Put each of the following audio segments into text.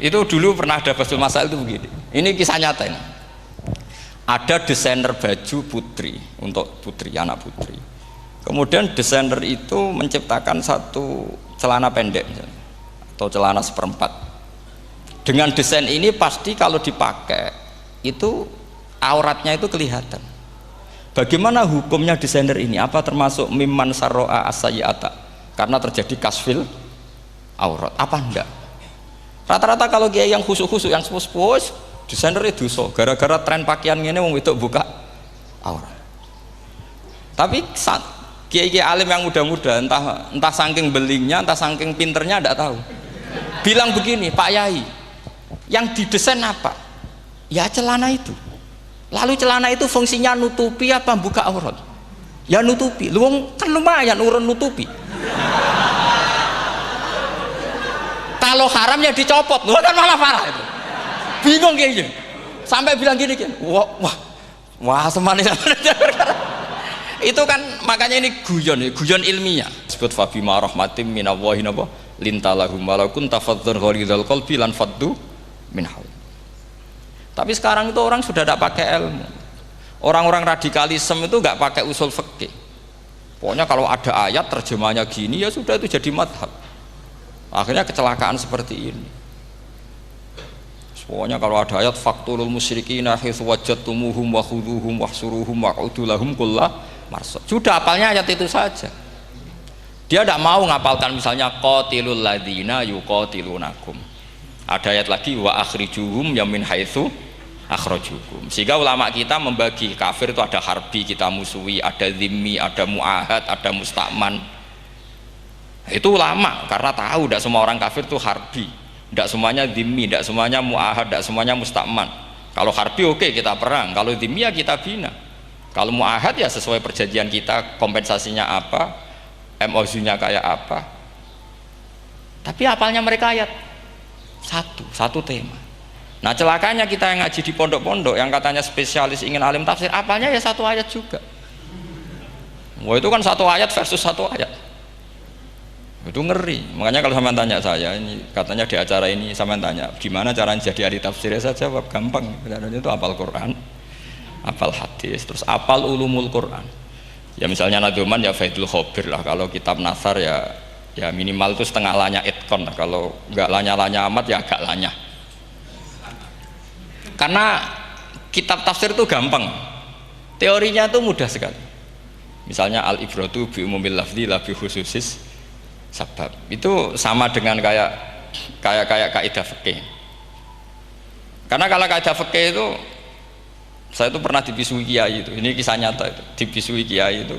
Itu dulu pernah ada Basul Masail itu begini. Ini kisah nyata ini. Ada desainer baju putri untuk putri, anak putri. Kemudian desainer itu menciptakan satu celana pendek misalnya, atau celana seperempat. Dengan desain ini pasti kalau dipakai itu auratnya itu kelihatan. Bagaimana hukumnya desainer ini? Apa termasuk mimman sarro'a as-sayyi'ata? Karena terjadi kasfil aurat. Apa enggak? Rata-rata kalau kiai yang khusuk-khusuk, yang sepuh-sepuh, desainer itu dosa. Gara-gara tren pakaian ini wong wedok buka aurat. Tapi kiai-kiai alim yang muda-muda, entah saking belingnya, entah saking pinternya, enggak tahu. Bilang begini, Pak Yai, yang didesain apa? Ya celana itu. Lalu celana itu fungsinya nutupi apa buka aurat? Ya nutupi. Lu kan lumayan urun nutupi. Kalau haram ya dicopot, lu kan malah parah itu. Bingung kayaknya. Sampai bilang gini kan, wah semanis. Itu kan makanya ini guyon ilmiah. Disebut fabima rahmatim minallahi napa lintalahum walakum tafadzur ghalidhal qalbi lan faddu min haul. Tapi sekarang itu orang sudah tidak pakai ilmu. Orang-orang radikalisme itu nggak pakai usul fikih. Pokoknya kalau ada ayat terjemahnya gini ya sudah itu jadi madhab. Akhirnya kecelakaan seperti ini. Pokoknya kalau ada ayat faqtulul musyrikina haitsu wajadtumuhum wa khudhuhum wahsuruhum wa'udu lahum kulla marsad. Sudah hafalnya ayat itu saja. Dia tidak mau ngapalkan misalnya qatilul ladzina yuqatilunakum. Ada ayat lagi wa akhrijuhum yamin haitsu akhrajukum. Sehingga ulama kita membagi kafir itu ada harbi, kita musuhi, ada zimmi, ada muahad, ada musta'man. Itu ulama karena tahu tidak semua orang kafir itu harbi, tidak semuanya zimmi, tidak semuanya muahad, tidak semuanya musta'man. Kalau harbi oke, kita perang, kalau zimmi ya kita bina, kalau muahad ya sesuai perjanjian kita, kompensasinya apa, MOU-nya kayak apa. Tapi apalnya mereka ayat satu tema. Nah celakanya kita yang ngaji di pondok-pondok yang katanya spesialis ingin alim tafsir, apalnya ya satu ayat juga. Wah itu kan satu ayat versus satu ayat. Itu ngeri. Makanya kalau sama tanya saya ini, katanya di acara ini sama tanya gimana caranya jadi ahli tafsir, saya jawab gampang. Caranya itu hafal Quran, hafal hadis, terus hafal ulumul Quran. Ya misalnya Nadoman ya Faidul Khobir lah. Kalau kitab Nasar ya minimal itu setengah lanya itkon lah. Kalau nggak lanya-lanya amat ya agak lanya. Karena kitab tafsir itu gampang, teorinya itu mudah sekali. Misalnya al-ibratu bi umumil lafzi la bi khususis sebab. Itu sama dengan kayak kaidah fikih. Karena kalau kaidah fikih itu saya itu pernah dibisui kiai itu. Ini kisah nyata itu. Dibisui kiai itu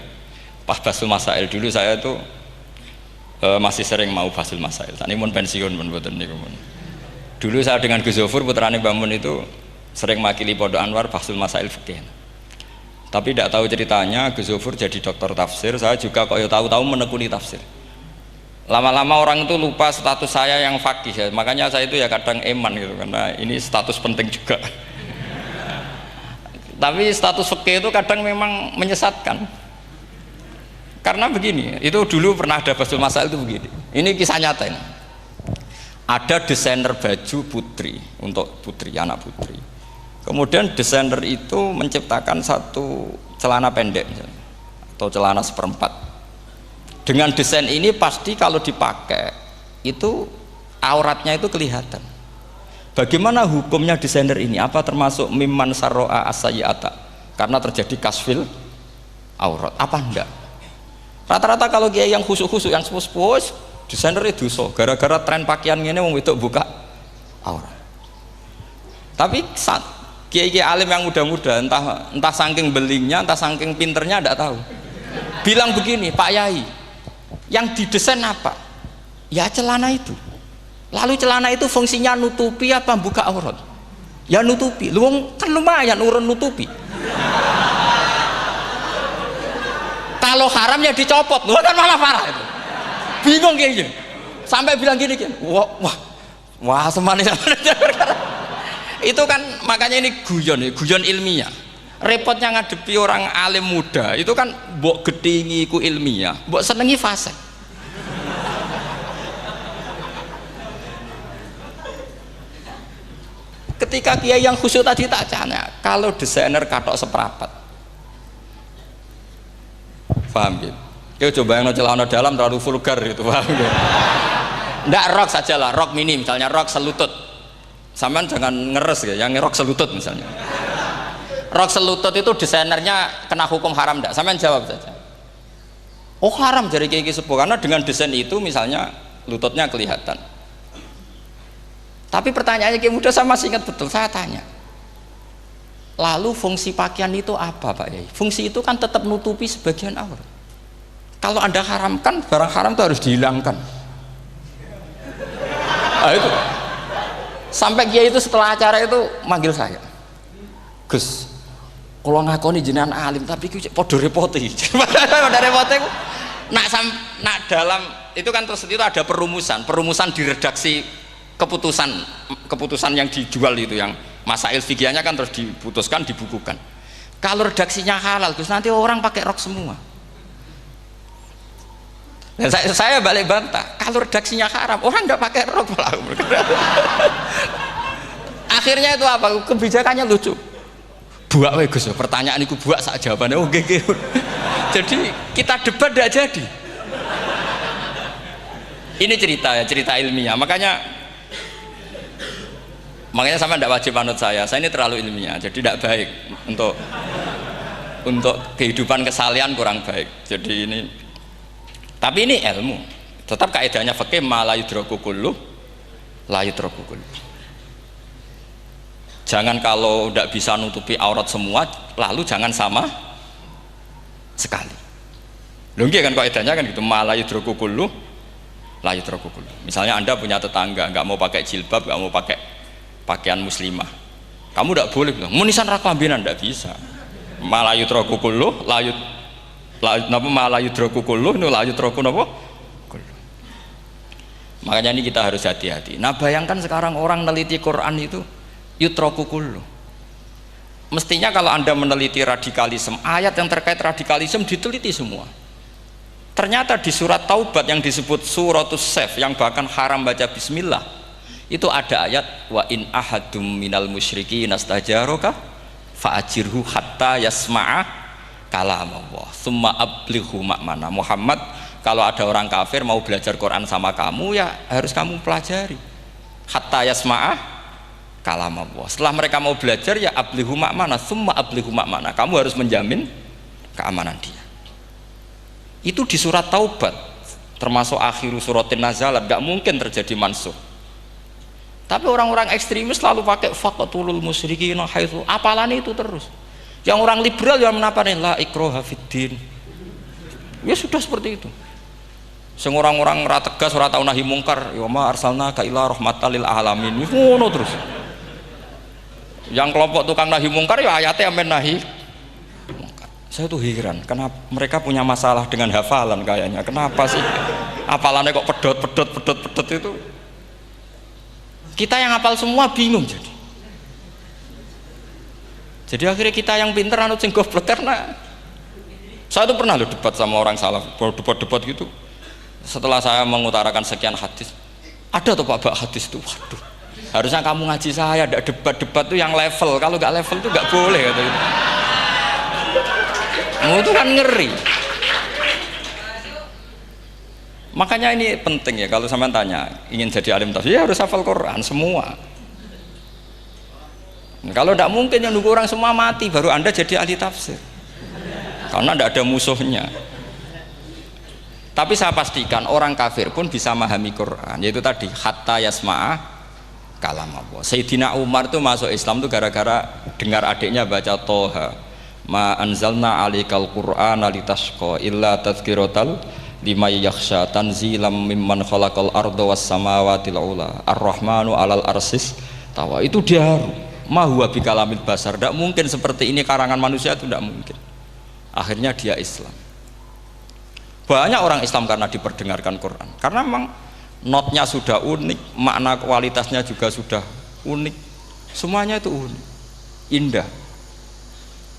pas Basul Masail dulu saya itu masih sering mau Basul Masail. Tani mun pensiun mun mboten niku mun. Dulu saya dengan Gus Zofur putrane Mbah Mun itu sering makili Pondok Anwar Basul Masail fikih. Tapi tidak tahu ceritanya Gus Zofur jadi dokter tafsir, saya juga kok ya tahu-tahu menekuni tafsir. Lama-lama orang itu lupa status saya yang fakih ya. Makanya saya itu ya kadang eman gitu karena ini status penting juga. Tapi status fikih itu kadang memang menyesatkan. Karena begini, itu dulu pernah ada Basul Masail itu begini. Ini kisah nyata ini. Ada desainer baju putri untuk putri, anak putri. Kemudian desainer itu menciptakan satu celana pendek misalnya, atau celana seperempat. Dengan desain ini pasti kalau dipakai itu auratnya itu kelihatan. Bagaimana hukumnya desainer ini? Apa termasuk mimman sarro'a as-sayyi'ata? Karena terjadi kasfil aurat. Apa enggak? Rata-rata kalau kiai yang khusuk-khusuk, yang sepuh-sepuh, desainer itu dosa. Gara-gara tren pakaian ini wong wedok buka aurat. Tapi kiai-kiai alim yang muda-muda, entah saking belingnya, entah saking pinternya, enggak tahu. Bilang begini, Pak Yai, yang didesain apa? Ya celana itu. Lalu celana itu fungsinya nutupi apa buka aurat? Ya nutupi. Lu kan lumayan urun nutupi. Kalau haram ya dicopot, lu kan malah parah itu. Bingung kayaknya. Sampai bilang gini kan, wah semanis. Itu kan makanya ini guyon ilmiah. Repotnya ngadepi orang alim muda itu kan mbok gedhingi ku ilmiah, mbok senengi fasik. ketika kiai yang khusyuk tadi tak tanya, kalau desainer katok seprapat, paham gitu? Yo coba yang celana dalam terlalu vulgar itu, paham gitu? Ndak rok sajalah, rok mini misalnya, rok selutut. Sampean jangan ngeres ya, yang rok selutut misalnya. Rok selutut itu desainernya kena hukum haram ndak? Sampean jawab saja. Oh haram dari kiai sepuh karena dengan desain itu misalnya lututnya kelihatan. Tapi pertanyaannya kiai muda saya masih ingat betul, saya tanya. Lalu fungsi pakaian itu apa Pak Yai? Fungsi itu kan tetap nutupi sebagian aurat. Kalau Anda haramkan, barang haram itu harus dihilangkan. Nah, itu. Sampai kiai itu setelah acara itu manggil saya. Gus, kalau ngakoni jenengan alim tapi podo repoti. Podo repoti nak dalam itu kan terus itu ada perumusan di redaksi keputusan yang dijual itu yang masail fikihnya kan terus diputuskan dibukukan. Kalau redaksinya halal Gus nanti orang pakai rok semua. Dan saya balik bantah, kalau redaksinya haram, orang nggak pakai rok malah. Akhirnya itu apa? Kebijakannya lucu. Buak we Gus, pertanyaan itu buak sak jawabannya oke. Jadi kita debat tidak jadi. Ini cerita ilmiah. Makanya sama tidak wajib anut saya ini terlalu ilmiah, jadi tidak baik untuk kehidupan kesalian kurang baik. Jadi ini. Tapi ini ilmu, tetap kaidahnya fikih ma la yudraku kullu la yudraku kullu. Jangan kalau tidak bisa nutupi aurat semua, lalu jangan sama sekali. Lungki kan kaidahnya kan gitu, ma la yudraku kullu la yudraku kullu. Misalnya Anda punya tetangga nggak mau pakai jilbab, nggak mau pakai pakaian muslimah, kamu tidak boleh bilang munisan raklambinan, tidak bisa. Ma la yudraku kullu napa malah yudroku kulluh nu la yudroku napa kulluh. Makanya ini kita harus hati-hati. Nah bayangkan sekarang orang meneliti Quran itu yudroku kulluh. Mestinya kalau Anda meneliti radikalisme, ayat yang terkait radikalisme diteliti semua. Ternyata di surat Taubat yang disebut suratus Saif yang bahkan haram baca bismillah, itu ada ayat wa in ahadum minal musyrikin nastajaroka fa'ajirhu hatta yasma'a kalam Allah summa ablighu makmana. Muhammad, kalau ada orang kafir mau belajar Quran sama kamu ya harus kamu pelajari hatta yasma'ah kalam Allah. Setelah mereka mau belajar ya ablighu makmana summa ablighu makmana, kamu harus menjamin keamanan dia. Itu di surat Taubat termasuk akhiru suratin nazalat, gak mungkin terjadi mansuh. Tapi orang-orang ekstremis selalu pakai faqatulul musyrikin haitsu, apalan itu terus. Yang orang liberal yang menaparin la ikraha fiddin, ya sudah seperti itu. Sing orang-orang ora tegas, ora tau nahi mungkar, ya ma arsalnaka ila rahmatal lil alamin, ngono terus. Yang kelompok tukang nahi mungkar ya ayatnya amen nahi mungkar. Saya tuh heran, kenapa mereka punya masalah dengan hafalan kayaknya. Kenapa sih hafalannya kok pedot itu? Kita yang hafal semua bingung jadi. Jadi akhirnya kita yang pinter anut sing goblok. Karena saya tuh pernah loh debat sama orang salaf, debat gitu. Setelah saya mengutarakan sekian hadis, ada tuh Pak hadis itu, waduh, harusnya kamu ngaji saya, ada debat tuh yang level. Kalau nggak level tuh nggak boleh kata itu. Itu kan ngeri. Makanya ini penting ya, kalau sampean tanya ingin jadi alim tafsir ya harus hafal Quran semua. Nah, kalau tidak mungkin yang nunggu orang semua mati baru Anda jadi ahli tafsir, karena tidak ada musuhnya. Tapi saya pastikan orang kafir pun bisa memahami Quran, yaitu tadi hatta yasma'ah kalam Allah. Sayyidina Umar itu masuk Islam itu gara-gara dengar adiknya baca Toha ma anzalna alikal Qur'ana litashqa illa tadhkiratal liman yakhsha tanzilam mimman khalaqal arda was samawati ula ar-rahmanu alal arsis tawa. Itu dia ma huwa bikalamil basar, tidak mungkin seperti ini karangan manusia, itu tidak mungkin. Akhirnya dia Islam. Banyak orang Islam karena diperdengarkan Quran, karena memang notnya sudah unik, makna kualitasnya juga sudah unik, semuanya itu unik, indah.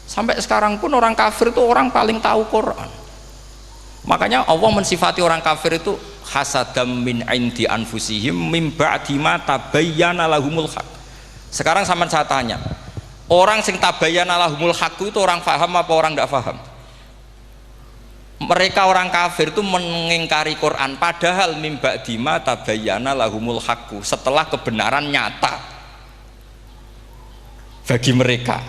Sampai sekarang pun orang kafir itu orang paling tahu Quran. Makanya Allah mensifati orang kafir itu hasadam min indi anfusihim mim ba'di ma tabayyana lahumul haq. Sekarang sama saya tanya, orang sing tabayyana lahumul haqqu itu orang faham apa orang tidak faham? Mereka orang kafir itu mengingkari Quran, padahal mim ba'dima tabayyana lahumul haqqu, setelah kebenaran nyata bagi mereka.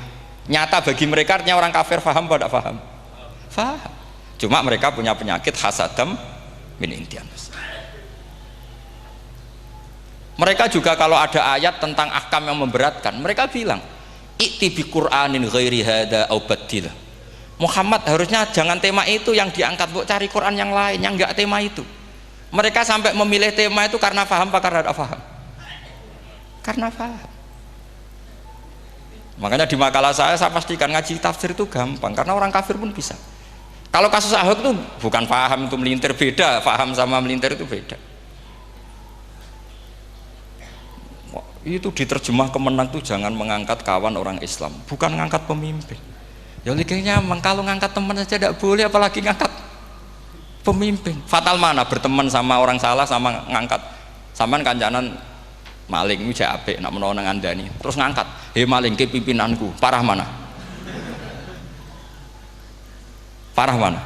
Nyata bagi mereka artinya orang kafir faham apa tidak faham? Faham. Cuma mereka punya penyakit hasadam min indian. Mereka juga kalau ada ayat tentang ahkam yang memberatkan, mereka bilang i'ti bi Qur'anin ghairi hada au badil. Muhammad harusnya jangan tema itu yang diangkat, buat cari Quran yang lain yang enggak tema itu. Mereka sampai memilih tema itu karena paham apa karena tidak paham? Karena paham. Makanya di makalah saya pastikan ngaji tafsir itu gampang karena orang kafir pun bisa. Kalau kasus Ahok itu bukan paham itu melintir, beda. Paham sama melintir itu beda. Itu diterjemah kemenang tuh jangan mengangkat kawan orang Islam, bukan ngangkat pemimpin. Ya likanya kalau ngangkat teman saja tidak boleh, apalagi ngangkat pemimpin. Fatal mana berteman sama orang salah sama ngangkat. Saman kancanan maling itu apik nak menawa nang andani. Terus ngangkat, "Hei maling ke pimpinanku." Parah mana? Parah mana?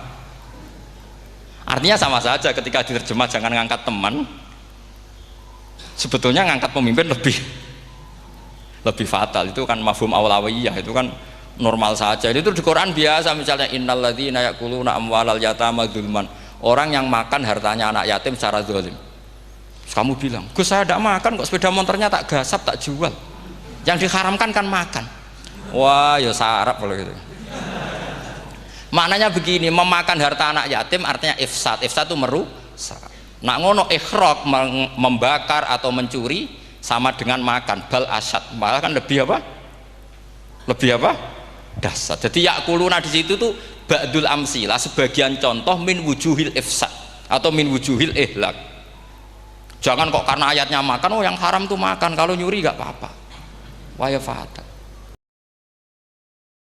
Artinya sama saja ketika diterjemah jangan ngangkat teman. Sebetulnya ngangkat pemimpin lebih fatal. Itu kan mafhum awlawiyah, itu kan normal saja. Itu di Quran biasa, misalnya innalladzina ya'kuluna amwalal yatama dzulman, orang yang makan hartanya anak yatim secara zalim. Kamu bilang, "Gus saya tidak makan kok, sepeda motornya tak gasap, tak jual." Yang diharamkan kan makan. Wah ya sarap kalau gitu. Maknanya begini, memakan harta anak yatim artinya ifsad. Ifsad itu merusak. Nak ngono ikhraq, membakar atau mencuri sama dengan makan, bal asad, malah kan lebih apa? Lebih apa? Dasar. Jadi yakuluna di situ tuh ba'dul amsilah, sebagian contoh min wujuhil ifsad atau min wujuhil ihlak. Jangan kok karena ayatnya makan, oh yang haram tuh makan, kalau nyuri gak apa-apa. Wah ya fatal.